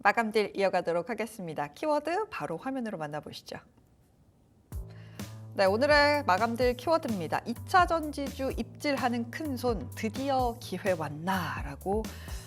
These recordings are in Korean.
마감딜 이어가도록 하겠습니다. 키워드 바로 화면으로 만나보시죠. 네, 오늘의 마감딜 키워드입니다. 2차 전지주 입질하는 큰손, 드디어 기회 왔나라고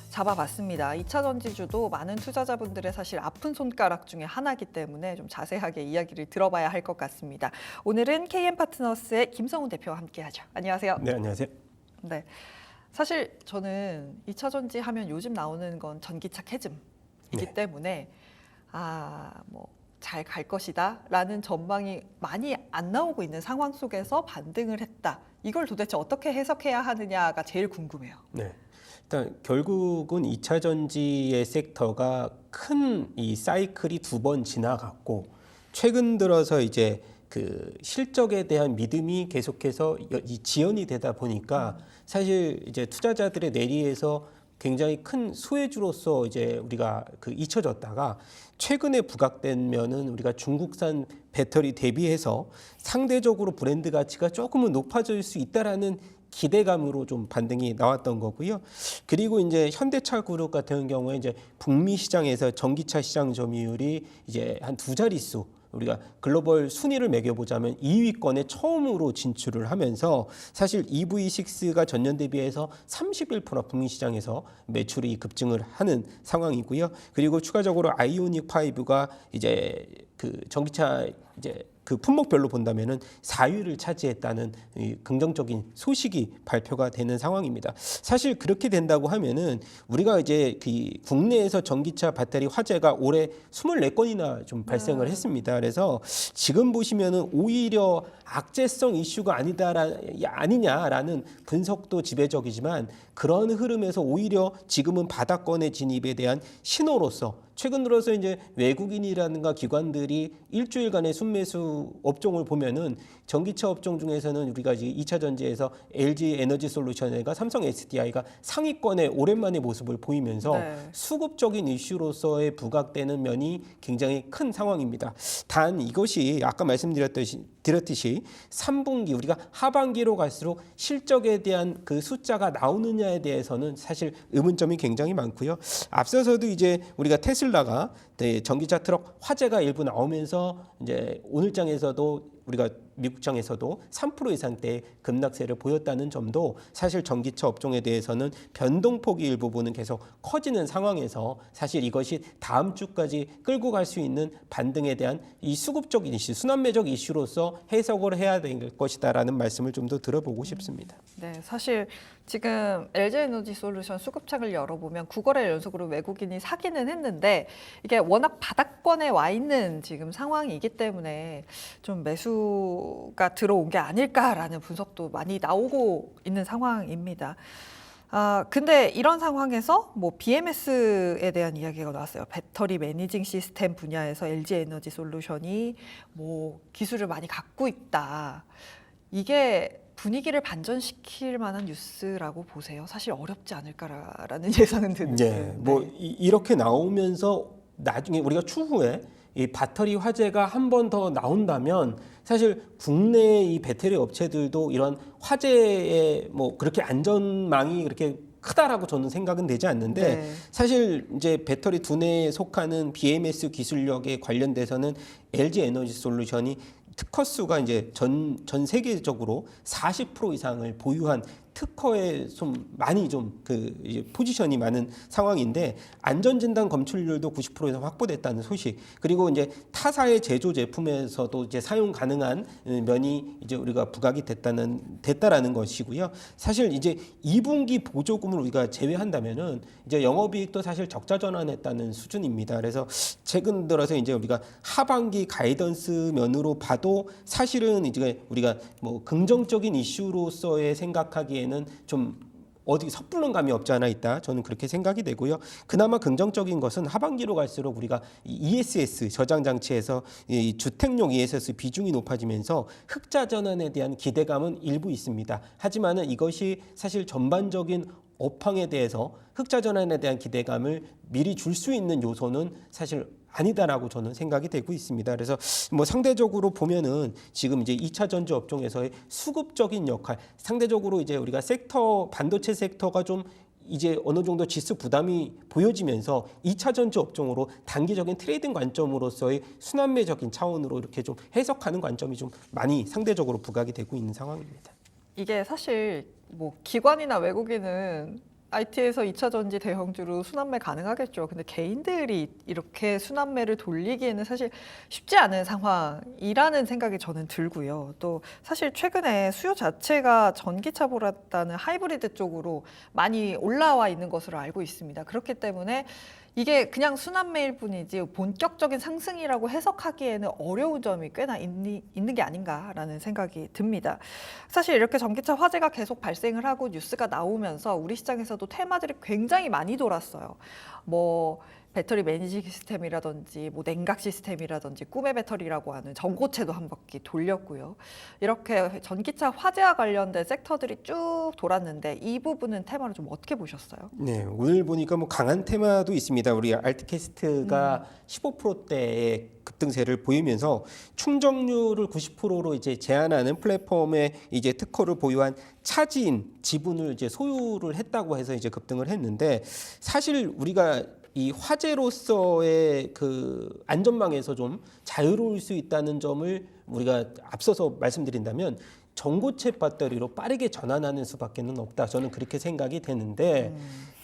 잡아봤습니다. 2차 전지주도 많은 투자자분들의 사실 아픈 손가락 중에 하나이기 때문에 좀 자세하게 이야기를 들어봐야 할 것 같습니다. 오늘은 KM파트너스의 김성훈 대표와 함께하죠. 안녕하세요. 네, 안녕하세요. 네, 사실 저는 2차 전지 하면 요즘 나오는 건 전기차 캐즘이기 때문에 잘 갈 것이다 라는 전망이 많이 안 나오고 있는 상황 속에서 반등을 했다. 이걸 도대체 어떻게 해석해야 하느냐가 제일 궁금해요. 네. 일단 결국은 2차 전지의 섹터가 큰 이 사이클이 두 번 지나갔고 최근 들어서 이제 그 실적에 대한 믿음이 계속해서 지연이 되다 보니까 사실 이제 투자자들의 내리에서 굉장히 큰 수혜주로서 이제 우리가 잊혀졌다가 최근에 부각되면은 우리가 중국산 배터리 대비해서 상대적으로 브랜드 가치가 조금은 높아질 수 있다라는 기대감으로 좀 반등이 나왔던 거고요. 그리고 이제 현대차 그룹 같은 경우에 이제 북미 시장에서 전기차 시장 점유율이 이제 한 두 자릿수, 우리가 글로벌 순위를 매겨보자면 2위권에 처음으로 진출을 하면서 사실 EV6가 전년 대비해서 31% 북미 시장에서 매출이 급증을 하는 상황이고요. 그리고 추가적으로 아이오닉 5가 이제 그 전기차 이제 그 품목별로 본다면은 4위를 차지했다는 긍정적인 소식이 발표가 되는 상황입니다. 사실 그렇게 된다고 하면은 우리가 이제 그 국내에서 전기차 배터리 화재가 올해 24건이나 좀 발생을 했습니다. 그래서 지금 보시면은 오히려 악재성 이슈가 아니냐라는 분석도 지배적이지만 그런 흐름에서 오히려 지금은 바닥권의 진입에 대한 신호로서 최근 들어서 이제 외국인이라든가 기관들이 일주일간의 순매수 업종을 보면은 전기차 업종 중에서는 우리가 이제 2차 전지에서 LG 에너지 솔루션과 삼성 SDI가 상위권에 오랜만에 모습을 보이면서 수급적인 이슈로서의 부각되는 면이 굉장히 큰 상황입니다. 단 이것이 아까 말씀드렸듯이 3분기 우리가 하반기로 갈수록 실적에 대한 그 숫자가 나오느냐에 대해서는 사실 의문점이 굉장히 많고요. 앞서서도 이제 우리가 테슬라가 전기차 트럭 화재가 일부 나오면서 이제 오늘장에서도 우리가 미국장에서도 3% 이상대의 급락세를 보였다는 점도 사실 전기차 업종에 대해서는 변동폭이 일부분은 계속 커지는 상황에서 사실 이것이 다음 주까지 끌고 갈 수 있는 반등에 대한 이 수급적인 이슈, 순환매적 이슈로서 해석을 해야 될 것이다라는 말씀을 좀 더 들어보고 싶습니다. 네, 사실 지금 LG 에너지 솔루션 수급창을 열어보면 9거래 연속으로 외국인이 사기는 했는데 이게 워낙 바닥권에 와 있는 지금 상황이기 때문에 좀 매수가 들어온 게 아닐까라는 분석도 많이 나오고 있는 상황입니다. 근데 이런 상황에서 뭐 BMS에 대한 이야기가 나왔어요. 배터리 매니징 시스템 분야에서 LG 에너지 솔루션이 뭐 기술을 많이 갖고 있다. 이게 분위기를 반전시킬 만한 뉴스라고 보세요. 사실 어렵지 않을까라는 예상은 드는데. 네, 뭐 이렇게 나오면서 나중에 우리가 추후에 이 배터리 화재가 한 번 더 나온다면 사실 국내 이 배터리 업체들도 이런 화재에 뭐 그렇게 안전망이 그렇게 크다라고 저는 생각은 되지 않는데 사실 이제 배터리 두뇌에 속하는 BMS 기술력에 관련돼서는 LG 에너지 솔루션이 특허 수가 이제 전 세계적으로 40% 이상을 보유한 특허에 좀 많이 좀 포지션이 많은 상황인데 안전진단 검출률도 90% 이상 확보됐다는 소식, 그리고 이제 타사의 제조 제품에서도 이제 사용 가능한 면이 이제 우리가 부각이 됐다라는 것이고요. 사실 이제 2분기 보조금을 우리가 제외한다면은 이제 영업이익도 사실 적자 전환했다는 수준입니다. 그래서 최근 들어서 이제 우리가 하반기 가이던스 면으로 봐도 사실은 이제 우리가 뭐 긍정적인 이슈로서의 생각하기에는 좀 어디 섣부른 감이 없지 않아 있다. 저는 그렇게 생각이 되고요. 그나마 긍정적인 것은 하반기로 갈수록 우리가 ESS 저장 장치에서 이 주택용 ESS 비중이 높아지면서 흑자 전환에 대한 기대감은 일부 있습니다. 하지만은 이것이 사실 전반적인 업황에 대해서 흑자 전환에 대한 기대감을 미리 줄 수 있는 요소는 사실 아니다라고 저는 생각이 되고 있습니다. 그래서 뭐 상대적으로 보면은 지금 이제 2차 전지 업종에서의 수급적인 역할, 상대적으로 이제 우리가 섹터 반도체 섹터가 좀 이제 어느 정도 지수 부담이 보여지면서 2차 전지 업종으로 단기적인 트레이딩 관점으로서의 순환매적인 차원으로 이렇게 좀 해석하는 관점이 좀 많이 상대적으로 부각이 되고 있는 상황입니다. 이게 사실 뭐 기관이나 외국인은 IT에서 2차 전지 대형주로 순환매 가능하겠죠. 근데 개인들이 이렇게 순환매를 돌리기에는 사실 쉽지 않은 상황이라는 생각이 저는 들고요. 또 사실 최근에 수요 자체가 전기차보다는 하이브리드 쪽으로 많이 올라와 있는 것으로 알고 있습니다. 그렇기 때문에 이게 그냥 순환매일 뿐이지 본격적인 상승이라고 해석하기에는 어려운 점이 꽤나 있는 게 아닌가라는 생각이 듭니다. 사실 이렇게 전기차 화재가 계속 발생을 하고 뉴스가 나오면서 우리 시장에서도 테마들이 굉장히 많이 돌았어요. 뭐 배터리 매니지 시스템이라든지 뭐 냉각 시스템이라든지 꿈의 배터리라고 하는 전고체도 한 바퀴 돌렸고요. 이렇게 전기차 화재와 관련된 섹터들이 쭉 돌았는데 이 부분은 테마를 좀 어떻게 보셨어요? 네, 오늘 보니까 뭐 강한 테마도 있습니다. 우리 알트캐스트가 15%대의 급등세를 보이면서 충전률을 90%로 이제 제한하는 플랫폼에 이제 특허를 보유한 차지인 지분을 이제 소유를 했다고 해서 이제 급등을 했는데, 사실 우리가 이 화재로서의 그 안전망에서 좀 자유로울 수 있다는 점을 우리가 앞서서 말씀드린다면 전고체 배터리로 빠르게 전환하는 수밖에는 없다. 저는 그렇게 생각이 되는데,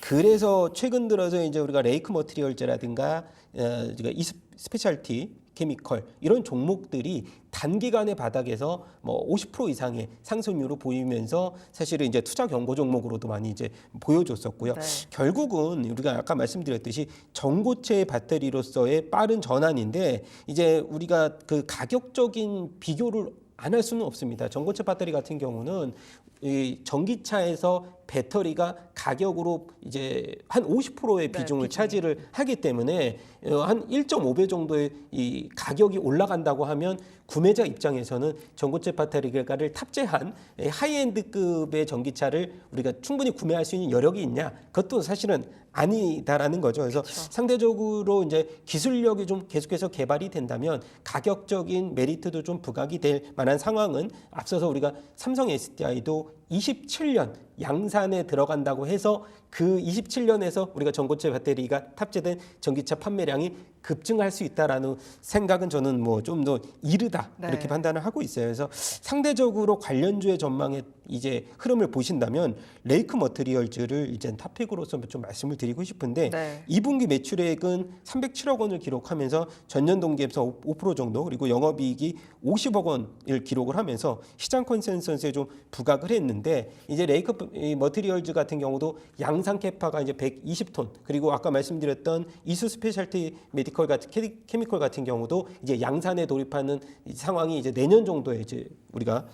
그래서 최근 들어서 이제 우리가 레이크 머티리얼즈라든가 이 스페셜티 케미컬 이런 종목들이 단기간의 바닥에서 뭐 50% 이상의 상승률을 보이면서 사실은 이제 투자 경고 종목으로도 많이 이제 보여줬었고요. 네. 결국은 우리가 아까 말씀드렸듯이 전고체 배터리로서의 빠른 전환인데, 이제 우리가 그 가격적인 비교를 안 할 수는 없습니다. 전고체 배터리 같은 경우는 이 전기차에서 배터리가 가격으로 이제 한 50%의 비중을 차지를 하기 때문에 한 1.5배 정도의 이 가격이 올라간다고 하면 구매자 입장에서는 전고체 배터리를 탑재한 하이엔드급의 전기차를 우리가 충분히 구매할 수 있는 여력이 있냐? 그것도 사실은 아니다라는 거죠. 그래서 상대적으로 이제 기술력이 좀 계속해서 개발이 된다면 가격적인 메리트도 좀 부각이 될 만한 상황은, 앞서서 우리가 삼성 SDI도 27년 양산에 들어간다고 해서 그 27년에서 우리가 전고체 배터리가 탑재된 전기차 판매량이 급증할 수 있다라는 생각은 저는 뭐 좀 더 이르다 이렇게 네. 판단을 하고 있어요. 그래서 상대적으로 관련주의 전망의 이제 흐름을 보신다면 레이크 머티리얼즈를 이제 탑픽으로서 좀 말씀을 드리고 싶은데, 네. 2분기 매출액은 307억 원을 기록하면서 전년 동기에서 5% 정도, 그리고 영업이익이 50억 원을 기록을 하면서 시장 컨센서스에 좀 부각을 했는데, 이제 레이크 머티리얼즈 같은 경우도 양산 캐파가 이제 120톤, 그리고 아까 말씀드렸던 이수 스페셜티 메디컬 같은 케미컬 같은 경우도 이제 양산에 돌입하는 상황이 이제 내년 정도에 이제 우리가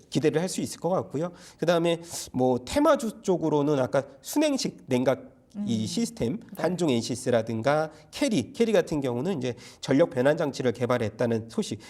기대를 할 수 있을 것 같고요. 그다음에 뭐 테마주 쪽으로는 아까 순행식 냉각 이 시스템 한중 엔시스라든가 캐리 같은 경우는 이제 전력 변환 장치를 개발했다는 소식.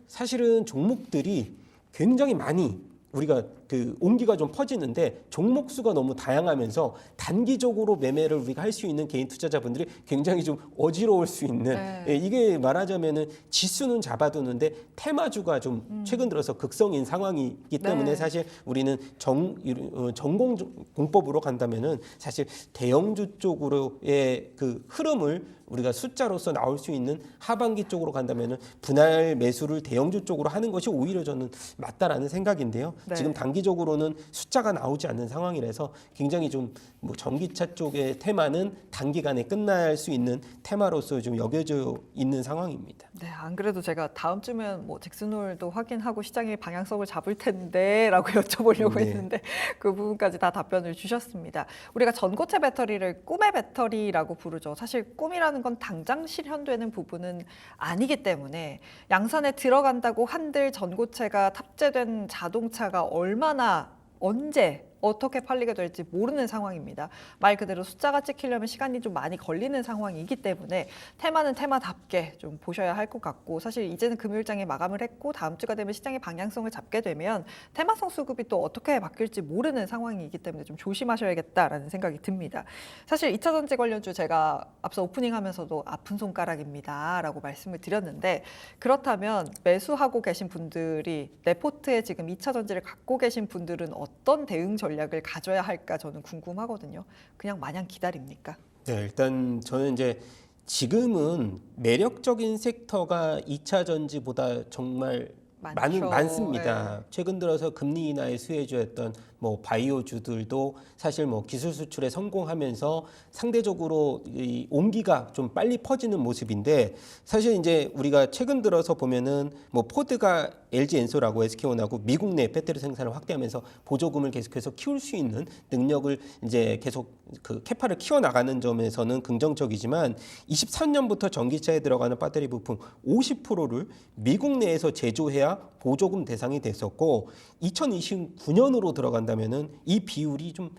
사실은 종목들이 굉장히 많이 우리가 그 온기가 좀 퍼지는데 종목 수가 너무 다양하면서 단기적으로 매매를 우리가 할 수 있는 개인 투자자분들이 굉장히 좀 어지러울 수 있는, 네. 이게 말하자면은 지수는 잡아두는데 테마주가 좀 최근 들어서 극성인 상황이기 때문에 네. 사실 우리는 전공 공법으로 간다면은 사실 대형주 쪽으로의 그 흐름을 우리가 숫자로서 나올 수 있는 하반기 쪽으로 간다면은 분할 매수를 대형주 쪽으로 하는 것이 오히려 저는 맞다라는 생각인데요. 네. 지금 단기적으로는 숫자가 나오지 않는 상황이라서 굉장히 좀 뭐 전기차 쪽의 테마는 단기간에 끝날 수 있는 테마로서 좀 여겨져 있는 상황입니다. 네, 안 그래도 제가 다음 주면 뭐 잭슨홀도 확인하고 시장의 방향성을 잡을 텐데라고 여쭤보려고 네. 했는데 그 부분까지 다 답변을 주셨습니다. 우리가 전고체 배터리를 꿈의 배터리라고 부르죠. 사실 꿈이라는 건 당장 실현되는 부분은 아니기 때문에 양산에 들어간다고 한들 전고체가 탑재된 자동차가 얼마나 언제 어떻게 팔리게 될지 모르는 상황입니다. 말 그대로 숫자가 찍히려면 시간이 좀 많이 걸리는 상황이기 때문에 테마는 테마답게 좀 보셔야 할 것 같고, 사실 이제는 금요일장에 마감을 했고 다음 주가 되면 시장의 방향성을 잡게 되면 테마성 수급이 또 어떻게 바뀔지 모르는 상황이기 때문에 좀 조심하셔야겠다라는 생각이 듭니다. 사실 2차 전지 관련주 제가 앞서 오프닝하면서도 아픈 손가락입니다 라고 말씀을 드렸는데, 그렇다면 매수하고 계신 분들이 내 포트에 지금 2차 전지를 갖고 계신 분들은 어떤 대응 전략을 가져야 할까 저는 궁금하거든요. 그냥 마냥 기다립니까? 네, 일단 저는 이제 지금은 매력적인 섹터가 2차 전지보다 정말 많죠. 많습니다. 최근 들어서 금리 인하의 수혜주였던 뭐 바이오주들도 사실 뭐 기술 수출에 성공하면서 상대적으로 이 온기가 좀 빨리 퍼지는 모습인데, 사실 이제 우리가 최근 들어서 보면은 뭐 포드가 LG 엔솔하고 SK온하고 미국 내 배터리 생산을 확대하면서 보조금을 계속해서 키울 수 있는 능력을 이제 계속 그 캐파를 키워 나가는 점에서는 긍정적이지만, 23년부터 전기차에 들어가는 배터리 부품 50%를 미국 내에서 제조해야 보조금 대상이 됐었고, 2029년으로 들어간다면은 이 비율이 좀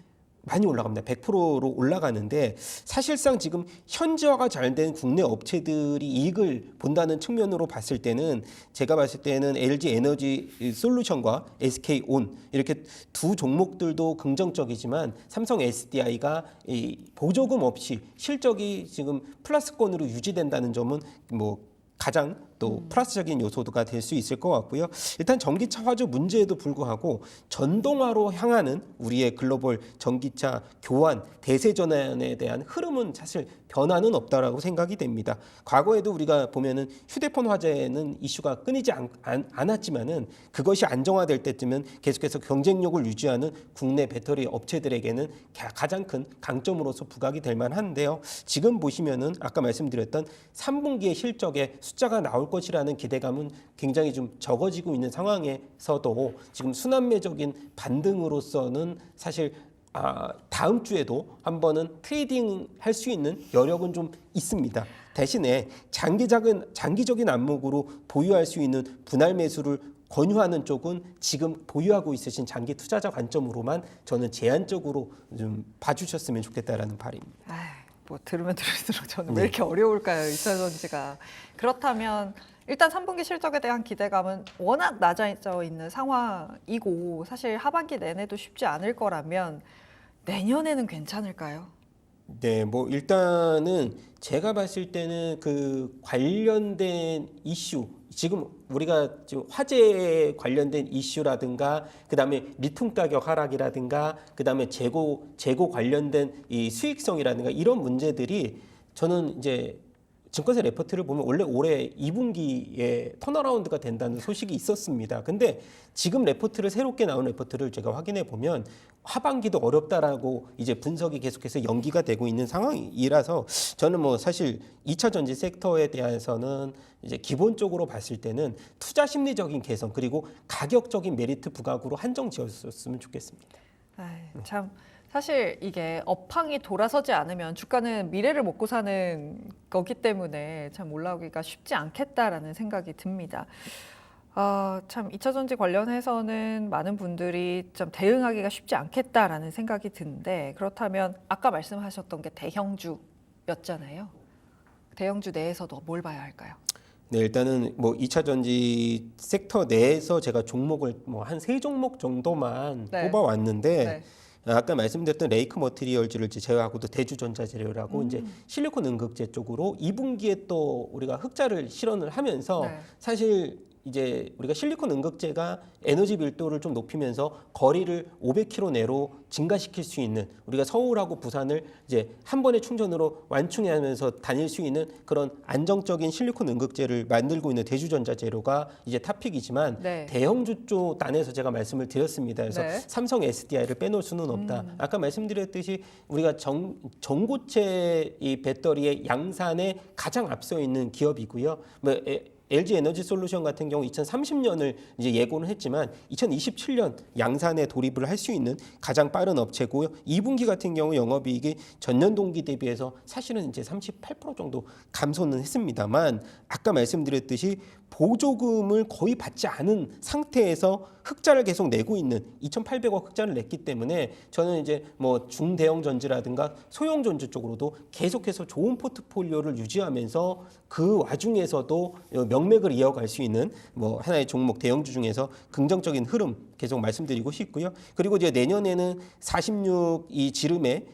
많이 올라갑니다. 100%로 올라가는데, 사실상 지금 현지화가 잘 된 국내 업체들이 이익을 본다는 측면으로 봤을 때는, 제가 봤을 때는 LG 에너지 솔루션과 SK온 이렇게 두 종목들도 긍정적이지만, 삼성 SDI가 이 보조금 없이 실적이 지금 플러스권으로 유지된다는 점은 뭐 가장 또 플러스적인 요소가 될 수 있을 것 같고요. 일단 전기차 화조 문제에도 불구하고 전동화로 향하는 우리의 글로벌 전기차 교환, 대세 전환에 대한 흐름은 사실 변화는 없다라고 생각이 됩니다. 과거에도 우리가 보면은 휴대폰 화재는 이슈가 끊이지 않았지만은, 그것이 안정화될 때쯤은 계속해서 경쟁력을 유지하는 국내 배터리 업체들에게는 가장 큰 강점으로서 부각이 될 만한데요. 지금 보시면은 아까 말씀드렸던 3분기의 실적에 숫자가 나올 것이라는 기대감은 굉장히 좀 적어지고 있는 상황에서도, 지금 순환매적인 반등으로서는 사실 다음 주에도 한 번은 트레이딩 할 수 있는 여력은 좀 있습니다. 대신에 장기적인 안목으로 보유할 수 있는 분할 매수를 권유하는 쪽은 지금 보유하고 있으신 장기 투자자 관점으로만 저는 제한적으로 좀 봐주셨으면 좋겠다라는 바람입니다. 뭐 들으면 들을수록 저는 왜 이렇게 어려울까요? 2차 전지가. 그렇다면 일단 3분기 실적에 대한 기대감은 워낙 낮아져 있는 상황이고, 사실 하반기 내내도 쉽지 않을 거라면 내년에는 괜찮을까요? 네, 뭐 일단은 제가 봤을 때는 그 관련된 이슈, 지금 우리가 지금 화재에 관련된 이슈라든가, 그다음에 리튬 가격 하락이라든가, 그다음에 재고 관련된 이 수익성이라든가, 이런 문제들이 저는 이제 증권사 레포트를 보면 원래 올해 2분기에 턴어라운드가 된다는 소식이 있었습니다. 근데 지금 레포트를, 새롭게 나온 레포트를 제가 확인해 보면 하반기도 어렵다라고 이제 분석이 계속해서 연기가 되고 있는 상황이라서, 저는 뭐 사실 2차 전지 섹터에 대해서는 이제 기본적으로 봤을 때는 투자 심리적인 개선, 그리고 가격적인 메리트 부각으로 한정 지었으면 좋겠습니다. 참 사실 이게 업황이 돌아서지 않으면 주가는 미래를 먹고 사는 거기 때문에 참 올라오기가 쉽지 않겠다라는 생각이 듭니다. 참 2차 전지 관련해서는 많은 분들이 좀 대응하기가 쉽지 않겠다라는 생각이 드는데, 그렇다면 아까 말씀하셨던 게 대형주였잖아요. 대형주 내에서도 뭘 봐야 할까요? 네, 일단은 뭐 2차 전지 섹터 내에서 제가 종목을 뭐 한 3종목 정도만 뽑아왔는데, 네. 아까 말씀드렸던 레이크 머티리얼즈를 제외하고도 대주전자재료라고 이제 실리콘 응급제 쪽으로 2분기에 또 우리가 흑자를 실현을 하면서, 사실 이제 우리가 실리콘 응급제가 에너지 밀도를 좀 높이면서 거리를 500km 내로 증가시킬 수 있는, 우리가 서울하고 부산을 이제 한 번의 충전으로 완충하면서 다닐 수 있는 그런 안정적인 실리콘 응급제를 만들고 있는 대주전자 재료가 이제 탑픽이지만, 대형주 쪽 단에서 제가 말씀을 드렸습니다. 그래서 삼성 SDI를 빼놓을 수는 없다. 아까 말씀드렸듯이 우리가 전고체 이 배터리의 양산에 가장 앞서 있는 기업이고요. LG 에너지 솔루션 같은 경우 2030년을 이제 예고는 했지만 2027년 양산에 돌입을 할 수 있는 가장 빠른 업체고요. 2분기 같은 경우 영업이익이 전년 동기 대비해서 사실은 이제 38% 정도 감소는 했습니다만, 아까 말씀드렸듯이 보조금을 거의 받지 않은 상태에서 흑자를 계속 내고 있는 2,800억 흑자를 냈기 때문에, 저는 이제 뭐 중대형 전지라든가 소형 전지 쪽으로도 계속해서 좋은 포트폴리오를 유지하면서 그 와중에서도 명맥을 이어갈 수 있는 뭐 하나의 종목 대형주 중에서 긍정적인 흐름 계속 말씀드리고 싶고요. 그리고 이제 내년에는 46 이 지름에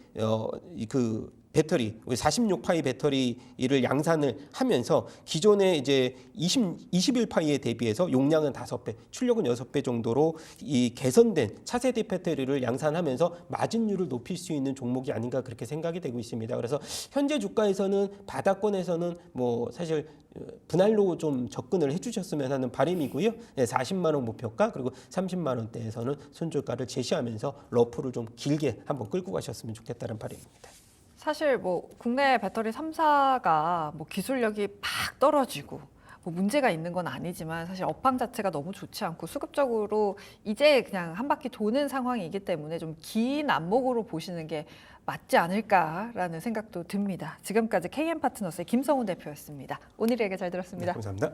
그 배터리, 46파이 배터리를 양산을 하면서 기존의 이제 21파이에 대비해서 용량은 5배, 출력은 6배 정도로 이 개선된 차세대 배터리를 양산하면서 마진율을 높일 수 있는 종목이 아닌가 그렇게 생각이 되고 있습니다. 그래서 현재 주가에서는 바닥권에서는 뭐 사실 분할로 좀 접근을 해주셨으면 하는 바람이고요. 네, 40만 원 목표가 그리고 30만 원대에서는 손절가를 제시하면서 러프를 좀 길게 한번 끌고 가셨으면 좋겠다는 바람입니다. 사실 뭐 국내 배터리 3사가 뭐 기술력이 팍 떨어지고 뭐 문제가 있는 건 아니지만 사실 업황 자체가 너무 좋지 않고 수급적으로 이제 그냥 한 바퀴 도는 상황이기 때문에 좀 긴 안목으로 보시는 게 맞지 않을까라는 생각도 듭니다. 지금까지 KM 파트너스의 김성훈 대표였습니다. 오늘 얘기 잘 네, 들었습니다. 감사합니다.